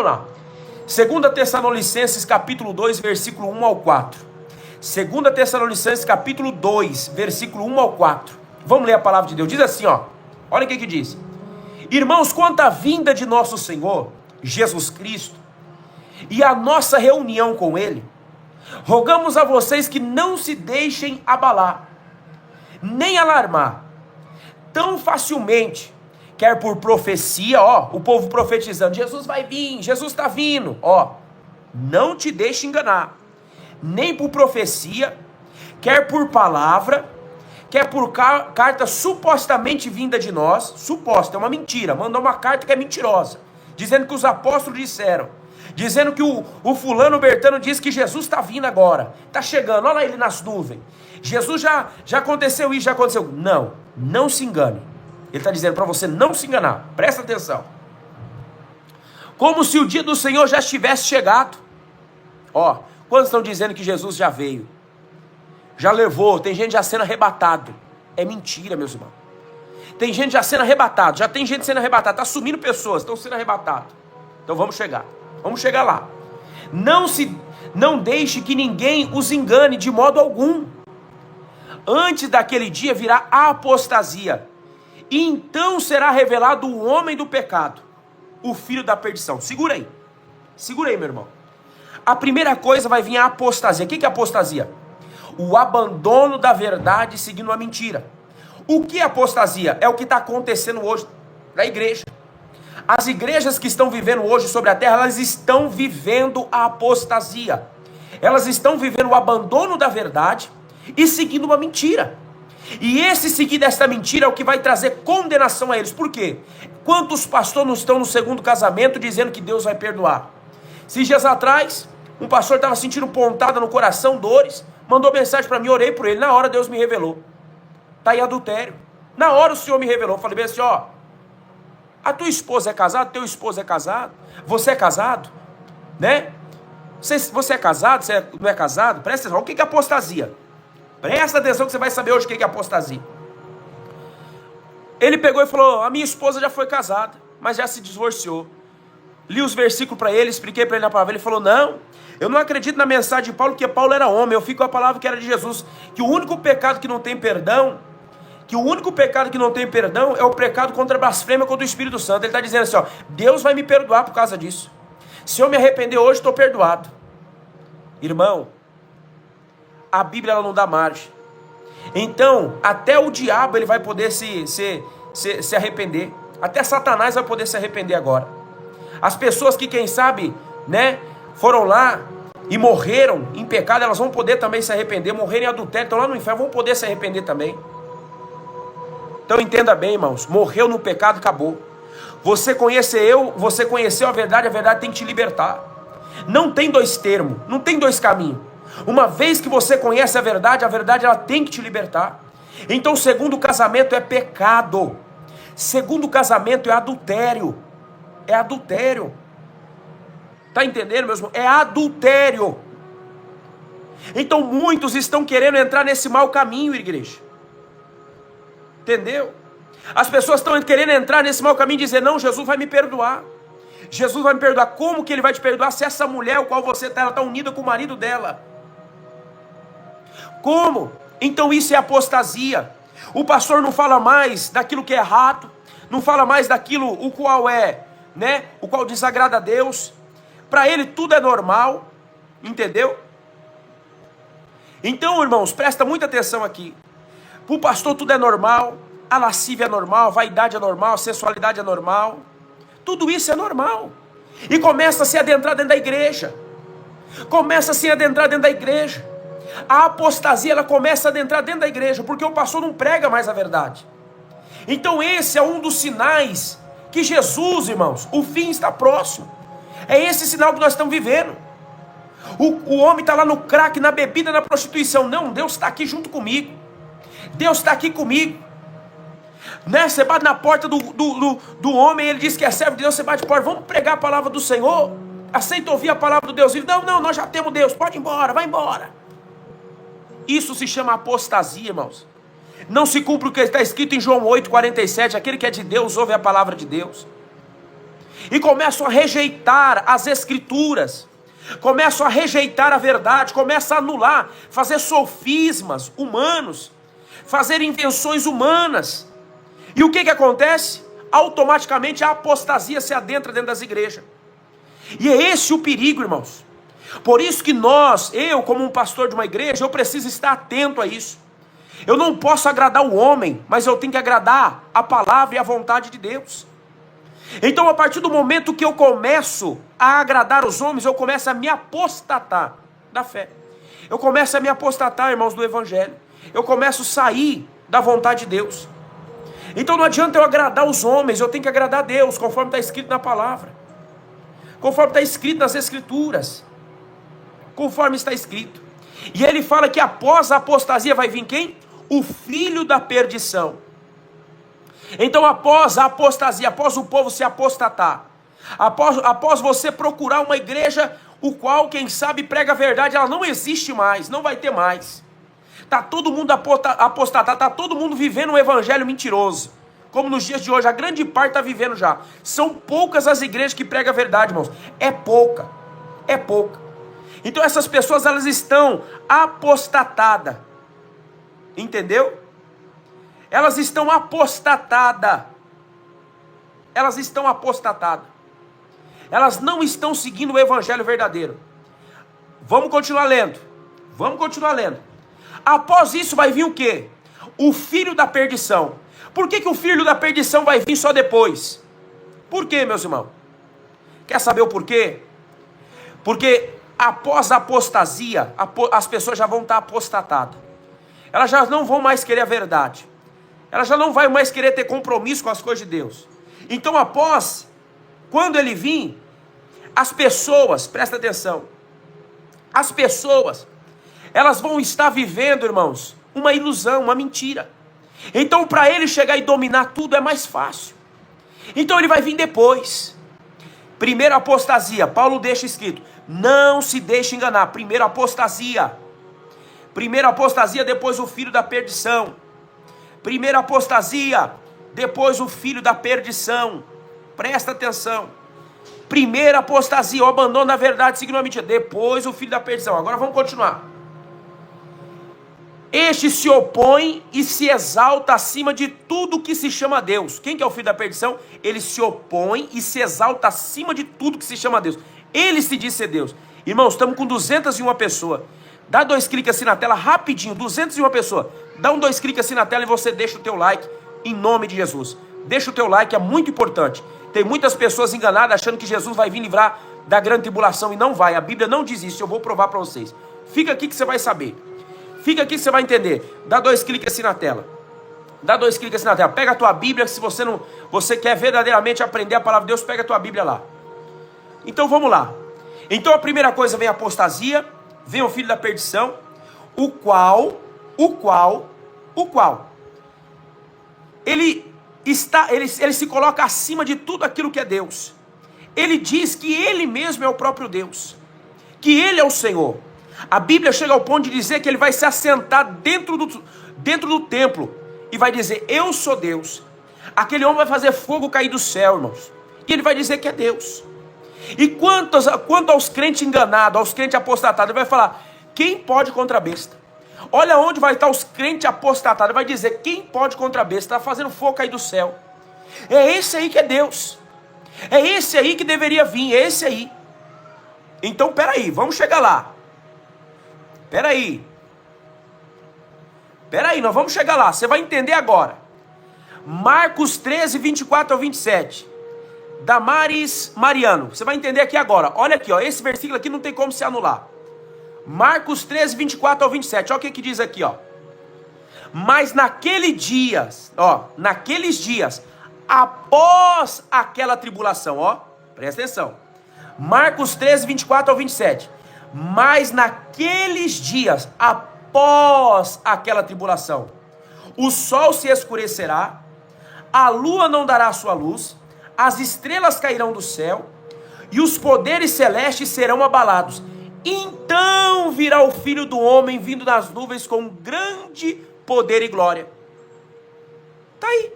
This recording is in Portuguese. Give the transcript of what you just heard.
Vamos lá. 2 Tessalonicenses capítulo 2, versículo 1 ao 4. 2 Tessalonicenses capítulo 2, versículo 1 ao 4. Vamos ler a palavra de Deus. Diz assim, ó. Olha o que diz. Irmãos, quanto à vinda de nosso Senhor Jesus Cristo e a nossa reunião com Ele, rogamos a vocês que não se deixem abalar, nem alarmar, tão facilmente, quer por profecia, ó, o povo profetizando, Jesus vai vir, Jesus está vindo, ó, não te deixe enganar, nem por profecia, quer por palavra, quer por carta supostamente vinda de nós, suposta, é uma mentira, mandou uma carta que é mentirosa, dizendo que os apóstolos disseram, dizendo que o fulano Bertano diz que Jesus está vindo agora, está chegando, olha ele nas nuvens, Jesus já aconteceu isso, já aconteceu. Não se engane. Ele está dizendo para você não se enganar, presta atenção. Como se o dia do Senhor já estivesse chegado. Ó, quantos estão dizendo que Jesus já veio? Já levou, tem gente já sendo arrebatado. É mentira, meus irmãos. Tem gente já sendo arrebatado, já tem gente sendo arrebatada, está sumindo pessoas, estão sendo arrebatados. Então vamos chegar lá. Não deixe que ninguém os engane de modo algum. Antes daquele dia virá a apostasia, e então será revelado o homem do pecado, o filho da perdição. Segura aí, meu irmão. A primeira coisa vai vir a apostasia. O que é apostasia? O abandono da verdade seguindo a mentira. O que é apostasia? É o que está acontecendo hoje na igreja. As igrejas que estão vivendo hoje sobre a terra, elas estão vivendo a apostasia. Elas estão vivendo o abandono da verdade e seguindo uma mentira. E esse seguir desta mentira é o que vai trazer condenação a eles. Por quê? Quantos pastores não estão no segundo casamento dizendo que Deus vai perdoar? 6 dias atrás, um pastor estava sentindo pontada no coração, dores, mandou mensagem para mim, orei por ele, na hora Deus me revelou. Está em adultério. Na hora o Senhor me revelou, falei bem assim, ó, a tua esposa é casada, teu esposo é casado, você é casado, né? Você é casado, você não é casado? Presta atenção, o que é apostasia? Presta atenção que você vai saber hoje o que é apostasia. Ele pegou e falou, a minha esposa já foi casada, mas já se divorciou. Li os versículos para ele, expliquei para ele na palavra, ele falou, não, eu não acredito na mensagem de Paulo, porque Paulo era homem, eu fico com a palavra que era de Jesus, que o único pecado que não tem perdão, é o pecado contra a blasfêmia contra o Espírito Santo. Ele está dizendo assim, ó, Deus vai me perdoar por causa disso. Se eu me arrepender hoje, estou perdoado. Irmão, a Bíblia ela não dá margem. Então, até o diabo ele vai poder se arrepender. Até Satanás vai poder se arrepender agora. As pessoas que, quem sabe, né, foram lá e morreram em pecado, elas vão poder também se arrepender. Morreram em adultério, estão lá no inferno, vão poder se arrepender também. Então entenda bem, irmãos, morreu no pecado, acabou. Você conheceu a verdade tem que te libertar. Não tem dois termos, não tem dois caminhos. Uma vez que você conhece a verdade ela tem que te libertar. Então, segundo casamento é pecado. Segundo casamento é adultério. É adultério. Tá entendendo, meus irmãos? É adultério. Então, muitos estão querendo entrar nesse mau caminho, igreja. Entendeu? As pessoas estão querendo entrar nesse mau caminho e dizer, não, Jesus vai me perdoar. Jesus vai me perdoar. Como que ele vai te perdoar se essa mulher, o qual você está, ela está unida com o marido dela? Como? Então isso é apostasia. O pastor não fala mais daquilo que é errado, não fala mais daquilo o qual é, né? O qual desagrada a Deus. Para ele tudo é normal, entendeu? Então, irmãos, presta muita atenção aqui. Para o pastor tudo é normal, a lascívia é normal, a vaidade é normal, a sensualidade é normal. Tudo isso é normal. E começa a se adentrar dentro da igreja. A apostasia, ela começa a adentrar dentro da igreja, porque o pastor não prega mais a verdade. Então esse é um dos sinais que Jesus, irmãos, o fim está próximo. É esse sinal que nós estamos vivendo. O homem está lá no crack, na bebida, na prostituição. Não, Deus está aqui junto comigo. Deus está aqui comigo. Né? Você bate na porta do homem, ele diz que é servo de Deus, você bate a porta, vamos pregar a palavra do Senhor? Aceita ouvir a palavra do Deus vivo? Não, nós já temos Deus, pode ir embora, vai embora. Isso se chama apostasia, irmãos. Não se cumpre o que está escrito em João 8,47, aquele que é de Deus ouve a palavra de Deus. e começam a rejeitar as escrituras, começam a rejeitar a verdade, começam a anular, fazer sofismas humanos, fazer invenções humanas. E o que acontece? Automaticamente a apostasia se adentra dentro das igrejas. E é esse o perigo, irmãos. Por isso que eu como um pastor de uma igreja, eu preciso estar atento a isso. Eu não posso agradar o homem, mas eu tenho que agradar a palavra e a vontade de Deus. Então, a partir do momento que eu começo a agradar os homens, eu começo a me apostatar da fé. Eu começo a me apostatar, irmãos, do evangelho. Eu começo a sair da vontade de Deus. Então não adianta eu agradar os homens, eu tenho que agradar a Deus, conforme está escrito na palavra. Conforme está escrito nas escrituras. Conforme está escrito. E ele fala que após a apostasia vai vir quem? O filho da perdição. Então após a apostasia, após o povo se apostatar, após você procurar uma igreja, o qual, quem sabe, prega a verdade, ela não existe mais, não vai ter mais. Está todo mundo apostatado, está todo mundo vivendo um evangelho mentiroso. Como nos dias de hoje, a grande parte está vivendo já. São poucas as igrejas que pregam a verdade, irmãos. É pouca. É pouca. Então essas pessoas, elas estão apostatadas. Entendeu? Elas estão apostatadas. Elas estão apostatadas. Elas não estão seguindo o evangelho verdadeiro. Vamos continuar lendo. Vamos continuar lendo. Após isso vai vir o quê? O filho da perdição. Por que o filho da perdição vai vir só depois? Por quê, meus irmãos? Quer saber o porquê? Porque após a apostasia, as pessoas já vão estar apostatadas. Elas já não vão mais querer a verdade. Elas já não vão mais querer ter compromisso com as coisas de Deus. Então quando ele vir, as pessoas, presta atenção, as pessoas, elas vão estar vivendo, irmãos, uma ilusão, uma mentira. Então para ele chegar e dominar tudo é mais fácil. Então ele vai vir depois. Primeiro apostasia, Paulo deixa escrito, não se deixe enganar. Primeiro apostasia, depois o filho da perdição. Primeiro apostasia, depois o filho da perdição. Presta atenção. Primeira apostasia, o abandono da verdade seguindo a mentira. Depois o filho da perdição. Agora vamos continuar. Este se opõe e se exalta acima de tudo que se chama Deus. Quem que é o filho da perdição? Ele se opõe e se exalta acima de tudo que se chama Deus. Ele se diz ser Deus. Irmãos, estamos com 201 pessoas. Dá 2 cliques assim na tela, rapidinho, 201 pessoas. Dá 2 cliques assim na tela e você deixa o teu like, em nome de Jesus. Deixa o teu like, é muito importante. Tem muitas pessoas enganadas, achando que Jesus vai vir livrar da grande tribulação, e não vai. A Bíblia não diz isso, eu vou provar para vocês. Fica aqui que você vai saber. Fica aqui que você vai entender. Dá 2 cliques assim na tela. Dá 2 cliques assim na tela. Pega a tua Bíblia, se você quer verdadeiramente aprender a palavra de Deus, pega a tua Bíblia lá. Então vamos lá. Então a primeira coisa vem a apostasia, vem o filho da perdição, o qual ele se coloca acima de tudo aquilo que é Deus. Ele diz que ele mesmo é o próprio Deus, que ele é o Senhor. A Bíblia chega ao ponto de dizer que ele vai se assentar dentro do templo e vai dizer, eu sou Deus. Aquele homem vai fazer fogo cair do céu, irmãos, e ele vai dizer que é Deus. E quanto aos crentes enganados, aos crentes apostatados, ele vai falar, quem pode contra a besta? Olha onde vai estar os crentes apostatados, ele vai dizer, quem pode contra a besta? Está fazendo fogo cair do céu. É esse aí que é Deus. É esse aí que deveria vir, é esse aí. Então peraí, vamos chegar lá. Peraí, nós vamos chegar lá, você vai entender agora. Marcos 13, 24 ao 27. Damares Mariano, você vai entender aqui agora. Olha aqui, ó, esse versículo aqui não tem como se anular. Marcos 13, 24 ao 27, olha o que diz aqui, ó. Mas naqueles dias, após aquela tribulação, ó, presta atenção. Marcos 13, 24 ao 27. Mas naqueles dias, após aquela tribulação, o sol se escurecerá, a lua não dará a sua luz, as estrelas cairão do céu, e os poderes celestes serão abalados. Então virá o Filho do Homem vindo das nuvens com grande poder e glória. Está aí.